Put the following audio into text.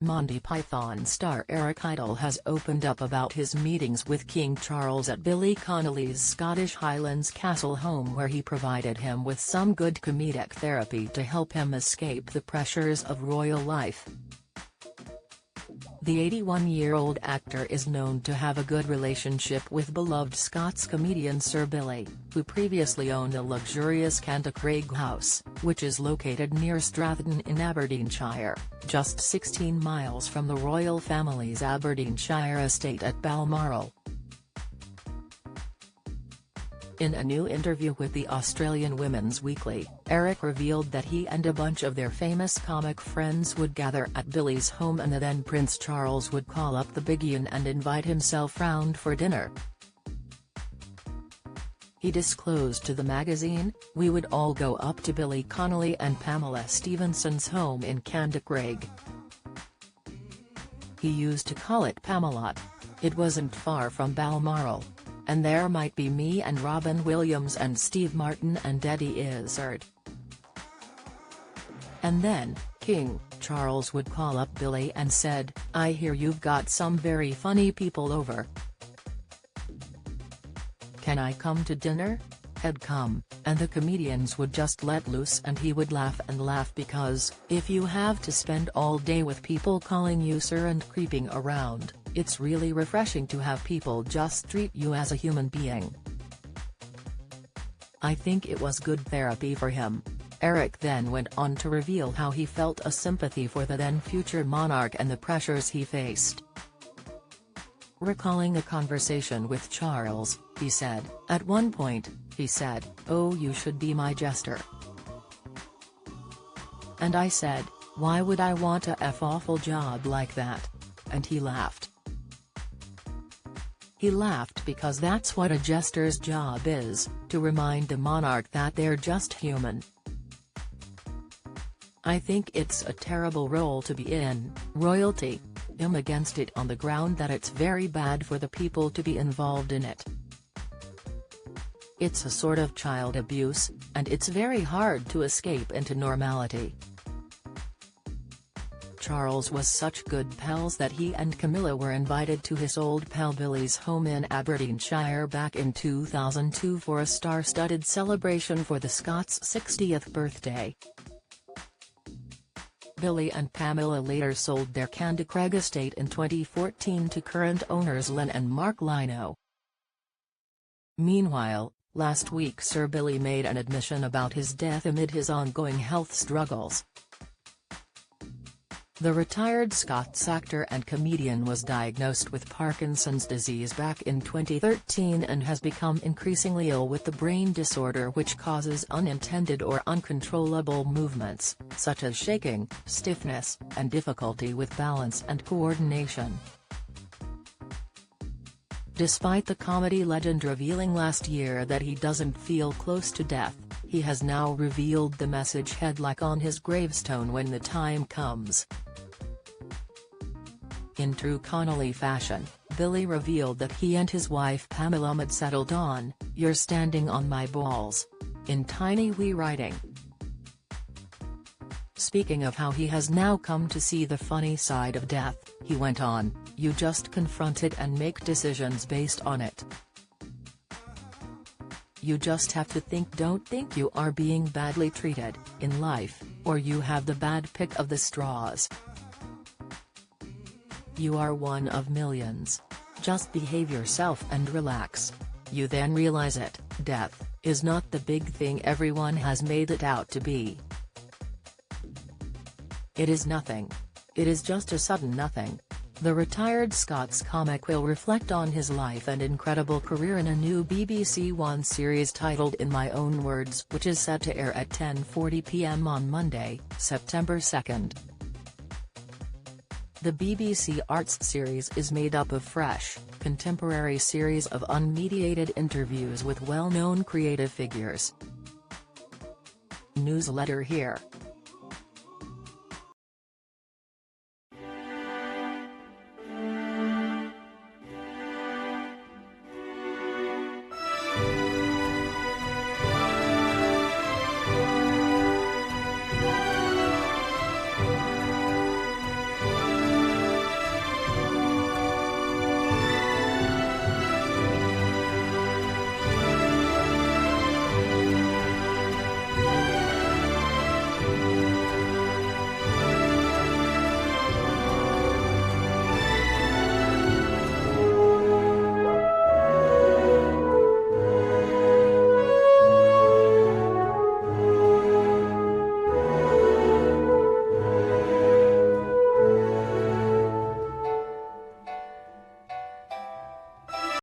Monty Python star Eric Idle has opened up about his meetings with King Charles at Billy Connolly's Scottish Highlands Castle home, where he provided him with some good comedic therapy to help him escape the pressures of royal life. The 81-year-old actor is known to have a good relationship with beloved Scots comedian Sir Billy, who previously owned a luxurious Canticraig house, which is located near Strathdon in Aberdeenshire, just 16 miles from the royal family's Aberdeenshire estate at Balmoral. In a new interview with the Australian Women's Weekly, Eric revealed that he and a bunch of their famous comic friends would gather at Billy's home, and then Prince Charles would call up the biggie and invite himself round for dinner. He disclosed to the magazine, "We would all go up to Billy Connolly and Pamela Stephenson's home in Canticraig. He used to call it Pamelot. It wasn't far from Balmoral. And there might be me and Robin Williams and Steve Martin and Eddie Izzard. And then, King Charles would call up Billy and said, 'I hear you've got some very funny people over. Can I come to dinner?' He'd come, and the comedians would just let loose and he would laugh and laugh, because, if you have to spend all day with people calling you sir and creeping around, it's really refreshing to have people just treat you as a human being. I think it was good therapy for him." Eric then went on to reveal how he felt a sympathy for the then-future monarch and the pressures he faced. Recalling a conversation with Charles, he said, "At one point, he said, 'Oh, you should be my jester.' And I said, 'Why would I want a awful job like that?' And he laughed. He laughed because that's what a jester's job is, to remind the monarch that they're just human. I think it's a terrible role to be in, royalty. I'm against it on the ground that it's very bad for the people to be involved in it. It's a sort of child abuse, and it's very hard to escape into normality." Charles was such good pals that he and Camilla were invited to his old pal Billy's home in Aberdeenshire back in 2002 for a star-studded celebration for the Scots' 60th birthday. Billy and Pamela later sold their Canticraig estate in 2014 to current owners Lynn and Mark Lino. Meanwhile, last week Sir Billy made an admission about his death amid his ongoing health struggles. The retired Scots actor and comedian was diagnosed with Parkinson's disease back in 2013 and has become increasingly ill with the brain disorder, which causes unintended or uncontrollable movements, such as shaking, stiffness, and difficulty with balance and coordination. Despite the comedy legend revealing last year that he doesn't feel close to death, he has now revealed the message head-like on his gravestone when the time comes. In true Connolly fashion, Billy revealed that he and his wife Pamela had settled on, "You're standing on my balls," in tiny wee writing. Speaking of how he has now come to see the funny side of death, he went on, "You just confront it and make decisions based on it. You just have to don't think you are being badly treated in life, or you have the bad pick of the straws. You are one of millions. Just behave yourself and relax. You then realize it, death is not the big thing everyone has made it out to be. It is nothing. It is just a sudden nothing." The retired Scots comic will reflect on his life and incredible career in a new BBC One series titled In My Own Words, which is set to air at 10:40 p.m. on Monday, September 2nd. The BBC Arts series is made up of fresh, contemporary series of unmediated interviews with well-known creative figures. Newsletter here.